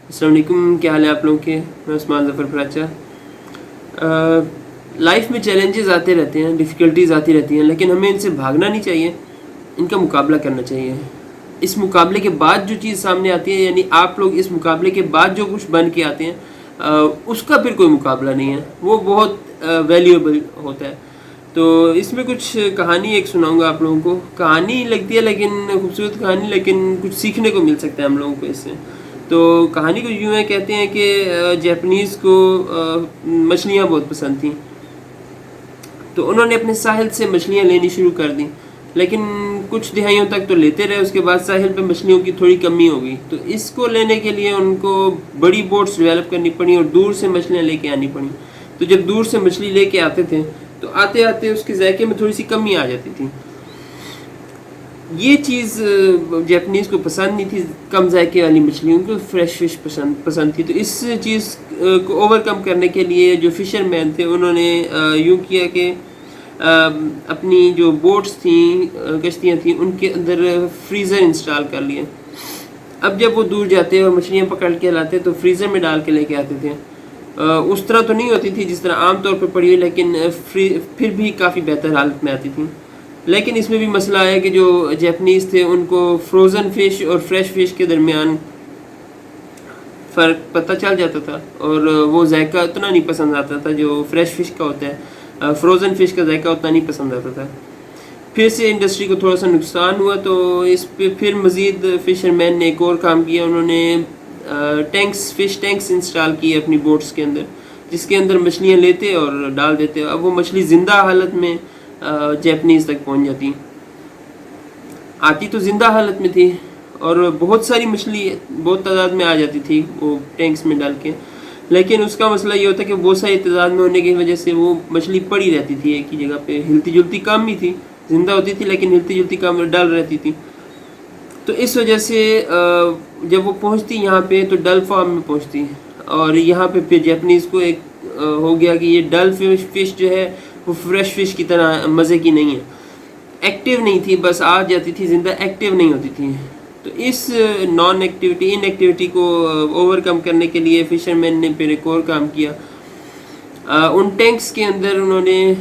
अस्सलाम वालेकुम, क्या हाल है आप लोगों के। मैं उस्मान ज़फ़र फराचा। लाइफ में चैलेंजेस आते रहते हैं, डिफ़िकल्टीज़ आती रहती हैं, लेकिन हमें इनसे भागना नहीं चाहिए, इनका मुकाबला करना चाहिए। इस मुकाबले के बाद जो चीज़ सामने आती है, यानी आप लोग इस मुकाबले के बाद जो कुछ बन के आते हैं, उसका फिर कोई मुकाबला नहीं है, वो बहुत वैल्यूएबल होता है। तो इसमें कुछ कहानी एक सुनाऊंगा आप लोगों को। कहानी लगती है लेकिन खूबसूरत कहानी, लेकिन कुछ सीखने को मिल सकता है हम लोगों को इससे। तो कहानी को यूँ है, कहते हैं कि जापानीज़ को मछलियाँ बहुत पसंद थीं, तो उन्होंने अपने साहिल से मछलियाँ लेनी शुरू कर दी, लेकिन कुछ दिहाइयों तक तो लेते रहे। उसके बाद साहिल पे मछलियों की थोड़ी कमी हो गई, तो इसको लेने के लिए उनको बड़ी बोट्स डेवलप करनी पड़ी और दूर से मछलियाँ लेके आनी पड़ी। तो जब दूर से मछली लेके आते थे तो आते आते उसके जायके में थोड़ी सी कमी आ जाती थी। ये चीज़ जापानीज़ को पसंद नहीं थी, कम जायके वाली मछली, उनको फ्रेश फिश पसंद थी। तो इस चीज़ को ओवरकम करने के लिए जो फ़िशरमैन थे, उन्होंने यूँ किया कि अपनी जो बोट्स थी, कश्तियाँ थी, उनके अंदर फ्रीज़र इंस्टॉल कर लिए। अब जब वो दूर जाते और मछलियाँ पकड़ के लाते तो फ्रीज़र में डाल के लेके आते थे। उस तरह तो नहीं होती थी जिस तरह आम तौर पर पड़ी हुई, लेकिन फिर भी काफ़ी बेहतर हालत में आती थी। लेकिन इसमें भी मसला है कि जो जापानीज़ थे उनको फ्रोज़न फ़िश और फ्रेश फ़िश के दरमियान फ़र्क पता चल जाता था, और वो जायका उतना नहीं पसंद आता था जो फ्रेश फ़िश का होता है। फ्रोज़न फ़िश का जायका उतना नहीं पसंद आता था। फिर से इंडस्ट्री को थोड़ा सा नुकसान हुआ, तो इस पे फिर मज़ीद फ़िशरमैन ने एक और काम किया। उन्होंने फ़िश टैंक्स इंस्टॉल किए अपनी बोट्स के अंदर, जिसके अंदर मछलियाँ लेते और डाल देते। अब वो मछली ज़िंदा हालत में जापानीज़ तक पहुंच जाती। आती तो ज़िंदा हालत में थी, और बहुत सारी मछली बहुत तादाद में आ जाती थी वो टैंक्स में डाल के। लेकिन उसका मसला ये होता कि बहुत सारी तादाद में होने की वजह से वो मछली पड़ी रहती थी एक ही जगह पे, हिलती जुलती कम ही थी, ज़िंदा होती थी लेकिन हिलती जुलती कम डल रहती थी। तो इस वजह से जब वो पहुंचती यहाँ पे तो डल फॉर्म में पहुंचती, और यहाँ पे फिर जापानीज़ को एक हो गया कि ये डल फिश जो है वो फ्रेश फिश की तरह मज़े की नहीं है, एक्टिव नहीं थी, बस आ जाती थी ज़िंदा, एक्टिव नहीं होती थी। तो इस इनएक्टिविटी को ओवरकम करने के लिए फ़िशरमैन ने फिर एक और काम किया। उन टैंक्स के अंदर उन्होंने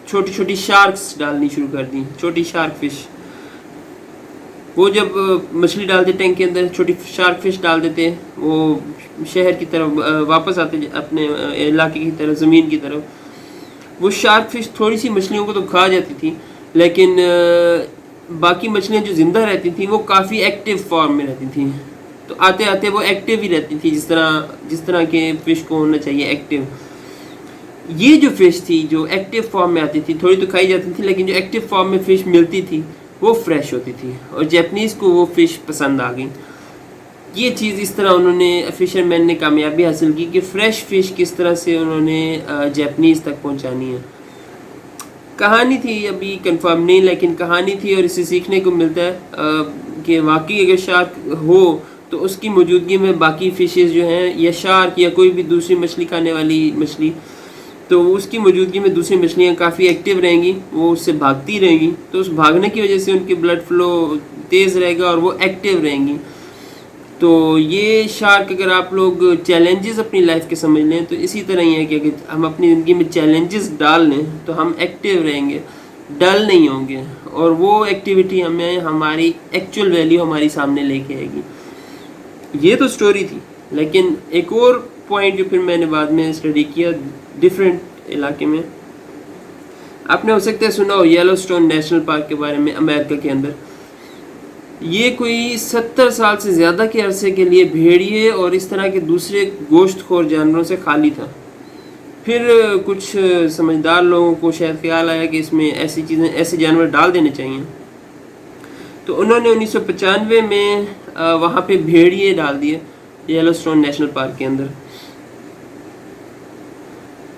छोटी छोटी शार्क्स डालनी शुरू कर दी, छोटी शार्क फिश। वो जब मछली डालते टैंक के अंदर, छोटी शार्क फिश डाल देते, वो शहर की तरफ वापस आते अपने इलाके की तरफ, ज़मीन की तरफ। वो शार्क फिश थोड़ी सी मछलियों को तो खा जाती थी, लेकिन बाकी मछलियाँ जो ज़िंदा रहती थी वो काफ़ी एक्टिव फॉर्म में रहती थी। तो आते आते वो एक्टिव ही रहती थी, जिस तरह के फ़िश को होना चाहिए, एक्टिव। ये जो फ़िश थी जो एक्टिव फॉर्म में आती थी, थोड़ी तो खाई जाती थी, लेकिन जो एक्टिव फॉर्म में फ़िश मिलती थी वो फ्रेश होती थी, और जापानीज़ को वो फ़िश पसंद आ गई। ये चीज़ इस तरह उन्होंने, फ़िशरमैन ने कामयाबी हासिल की कि फ़्रेश फ़िश किस तरह से उन्होंने जापानीज़ तक पहुंचानी है। कहानी थी, अभी कंफर्म नहीं, लेकिन कहानी थी, और इससे सीखने को मिलता है कि वाकई अगर शार्क हो तो उसकी मौजूदगी में बाकी फ़िशेज़ जो हैं, या शार्क या कोई भी दूसरी मछली खाने वाली मछली, तो उसकी मौजूदगी में दूसरी मछलियाँ काफ़ी एक्टिव रहेंगी, वो उससे भागती रहेंगी। तो उस भागने की वजह से उनकी ब्लड फ़्लो तेज़ रहेगा और वो एक्टिव रहेंगी। तो ये शार्क, अगर आप लोग चैलेंजेस अपनी लाइफ के समझ लें तो इसी तरह ही है कि अगर हम अपनी ज़िंदगी में चैलेंजेस डाल लें तो हम एक्टिव रहेंगे, डल नहीं होंगे, और वो एक्टिविटी हमें हमारी एक्चुअल वैल्यू हमारी सामने लेके आएगी। ये तो स्टोरी थी, लेकिन एक और पॉइंट जो फिर मैंने बाद में स्टडी किया डिफरेंट इलाके में, आपने हो सकता है सुना हो येलोस्टोन नेशनल पार्क के बारे में, अमेरिका के अंदर। ये कोई 70 साल से ज़्यादा के अरसे के लिए भेड़िए और इस तरह के दूसरे गोश्तखोर जानवरों से खाली था। फिर कुछ समझदार लोगों को शायद ख्याल आया कि इसमें ऐसी चीज़ें, ऐसे जानवर डाल देने चाहिए, तो उन्होंने 1995 में वहाँ पे भेड़िए डाल दिए येलोस्टोन नेशनल पार्क के अंदर।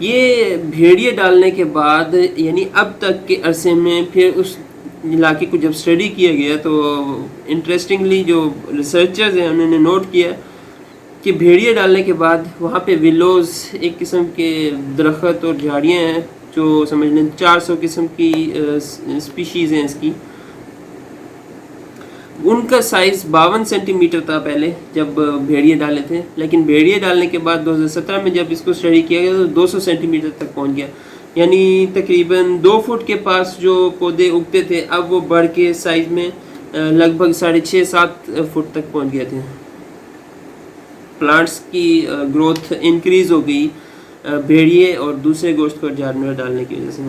ये भेड़िए डालने के बाद, यानी अब तक के अरसे में, फिर उस इलाके को जब स्टडी किया गया तो इंटरेस्टिंगली जो रिसर्चर्स हैं उन्होंने नोट किया कि भेड़िए डालने के बाद वहाँ पे विलोज़, एक किस्म के दरख्त और झाड़ियाँ हैं, जो समझ लें 400 किस्म की स्पीशीज़ हैं इसकी, ان کا سائز 52 سینٹی میٹر تھا پہلے جب بھیڑیے ڈالے تھے، لیکن بھیڑیے ڈالنے کے بعد 2017 میں جب اس کو اسٹڈی کیا گیا تو 200 سینٹی میٹر تک پہنچ گیا، یعنی تقریباً 2 فٹ کے پاس جو پودے اگتے تھے اب وہ بڑھ کے سائز میں لگ بھگ 6.5-7 فٹ تک پہنچ گئے تھے۔ پلانٹس کی گروتھ انکریز ہو گئی بھیڑیے اور دوسرے گوشت خور جانور ڈالنے کی وجہ سے۔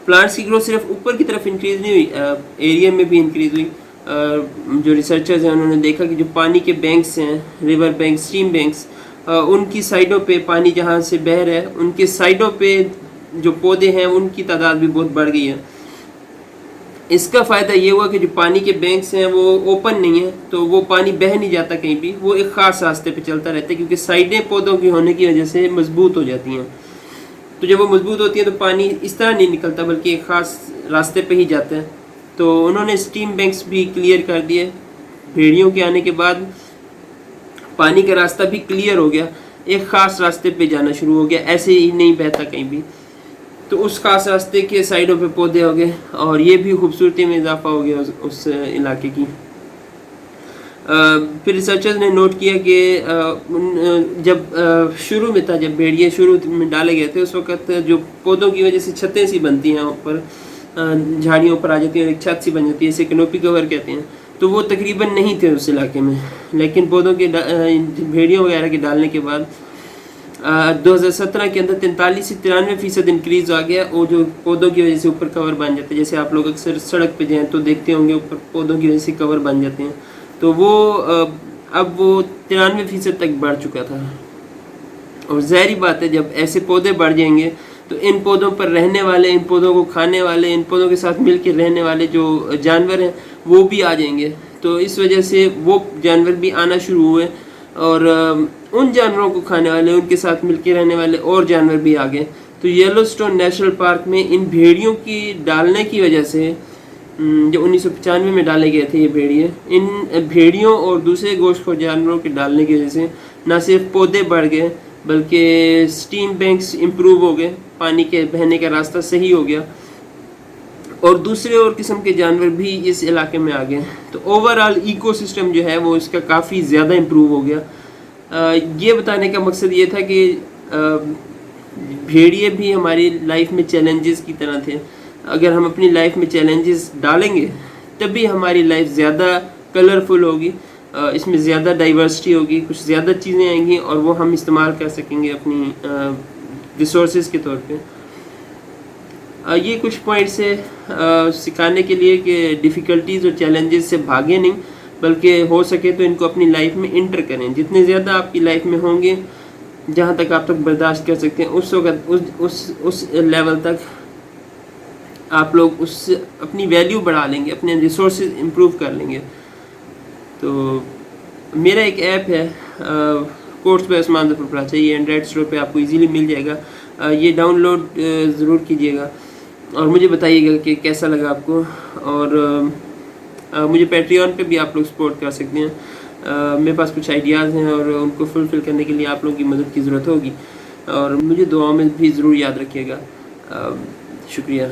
پلانٹس کی گروتھ صرف اوپر کی طرف انکریز نہیں ہوئی، ایریا میں بھی انکریز ہوئی۔ جو ریسرچرز ہیں انہوں نے دیکھا کہ جو پانی کے بینکس ہیں، ریور بینکس، اسٹریم بینکس، ان کی سائڈوں پہ پانی جہاں سے بہہ رہا ہے ان کے سائڈوں پہ جو پودے ہیں ان کی تعداد بھی بہت بڑھ گئی ہے۔ اس کا فائدہ یہ ہوا کہ جو پانی کے بینکس ہیں وہ اوپن نہیں ہیں، تو وہ پانی بہہ نہیں جاتا کہیں بھی، وہ ایک خاص راستے پہ چلتا رہتا ہے، کیونکہ سائڈیں پودوں کی ہونے کی وجہ سے مضبوط ہو جاتی ہیں۔ تو جب وہ مضبوط ہوتی ہیں تو پانی اس طرح نہیں نکلتا بلکہ ایک خاص راستے پہ ہی جاتا ہے۔ تو انہوں نے اسٹریم بینکس بھی کلیئر کر دیے، بھیڑیوں کے آنے کے بعد پانی کا راستہ بھی کلیئر ہو گیا، ایک خاص راستے پہ جانا شروع ہو گیا، ایسے ہی نہیں بہتا کہیں بھی۔ تو اس خاص راستے کے سائڈوں پہ پودے ہو گئے اور یہ بھی خوبصورتی میں اضافہ ہو گیا اس علاقے کی۔ پھر ریسرچرز نے نوٹ کیا کہ جب شروع میں تھا، جب بھیڑیے شروع میں ڈالے گئے تھے، اس وقت جو پودوں کی وجہ سے چھتیں سی بنتی ہیں اوپر، جھاڑیوں پر آ جاتی ہیں، ایک چھت سی بن جاتی ہے، اسے کنوپی کور کہتے ہیں، تو وہ تقریباً نہیں تھے اس علاقے میں۔ لیکن پودوں کے بھیڑیوں وغیرہ کے ڈالنے کے بعد 2017 کے اندر 43 سے 93% انکریز آ گیا، وہ جو پودوں کی وجہ سے اوپر کور بن جاتے ہیں، جیسے آپ لوگ اکثر سڑک پہ جائیں تو دیکھتے ہوں گے اوپر پودوں کی وجہ سے کور بن جاتے ہیں، تو وہ اب وہ 93% تک بڑھ چکا تھا۔ اور ظاہری بات ہے جب ایسے پودے بڑھ جائیں گے تو ان پودوں پر رہنے والے، ان پودوں کو کھانے والے، ان پودوں کے ساتھ مل کے رہنے والے جو جانور ہیں وہ بھی آ جائیں گے، تو اس وجہ سے وہ جانور بھی آنا شروع ہوئے اور ان جانوروں کو کھانے والے، ان کے ساتھ مل کے رہنے والے اور جانور بھی آ گئے۔ تو یلو اسٹون نیشنل پارک میں ان بھیڑیوں کی ڈالنے کی وجہ سے، جو 1995 میں ڈالے گئے تھے یہ بھیڑیے، ان بھیڑیوں اور دوسرے گوشت خور جانوروں کے ڈالنے کی وجہ سے نہ صرف پودے بڑھ گئے بلکہ اسٹریم بینکس امپروو ہو گئے، پانی کے بہنے کا راستہ صحیح ہو گیا اور دوسرے اور قسم کے جانور بھی اس علاقے میں آ گئے۔ تو اوورآل ایکو سسٹم جو ہے وہ اس کا کافی زیادہ امپروو ہو گیا۔ یہ بتانے کا مقصد یہ تھا کہ بھیڑیے بھی ہماری لائف میں چیلنجز کی طرح تھے، اگر ہم اپنی لائف میں چیلنجز ڈالیں گے تبھی ہماری لائف زیادہ کلرفل ہوگی، اس میں زیادہ ڈائیورسٹی ہوگی، کچھ زیادہ چیزیں آئیں گی اور وہ ہم استعمال کر سکیں گے اپنی ریسورسز کے طور پہ۔ یہ کچھ پوائنٹس ہے سکھانے کے لیے کہ ڈیفیکلٹیز اور چیلنجز سے بھاگیں نہیں، بلکہ ہو سکے تو ان کو اپنی لائف میں انٹر کریں، جتنے زیادہ آپ کی لائف میں ہوں گے، جہاں تک آپ تک برداشت کر سکتے ہیں، اس وقت اس لیول تک آپ لوگ اس اپنی ویلیو بڑھا لیں گے، اپنے ریسورسز امپروو کر لیں گے۔ تو میرا ایک ایپ ہے کورس بائی عثمان ظفر پراچا، یہ اینڈرائڈ اسٹور پہ آپ کو ایزیلی مل جائے گا، یہ ڈاؤن لوڈ ضرور کیجیے گا اور مجھے بتائیے گا کہ کیسا لگا آپ کو، اور مجھے پیٹریون پہ بھی آپ لوگ سپورٹ کر سکتے ہیں، میرے پاس کچھ آئیڈیاز ہیں اور ان کو فلفل کرنے کے لیے آپ لوگوں کی مدد کی ضرورت ہوگی، اور مجھے دعاؤں میں بھی ضرور یاد رکھیے گا۔ شکریہ۔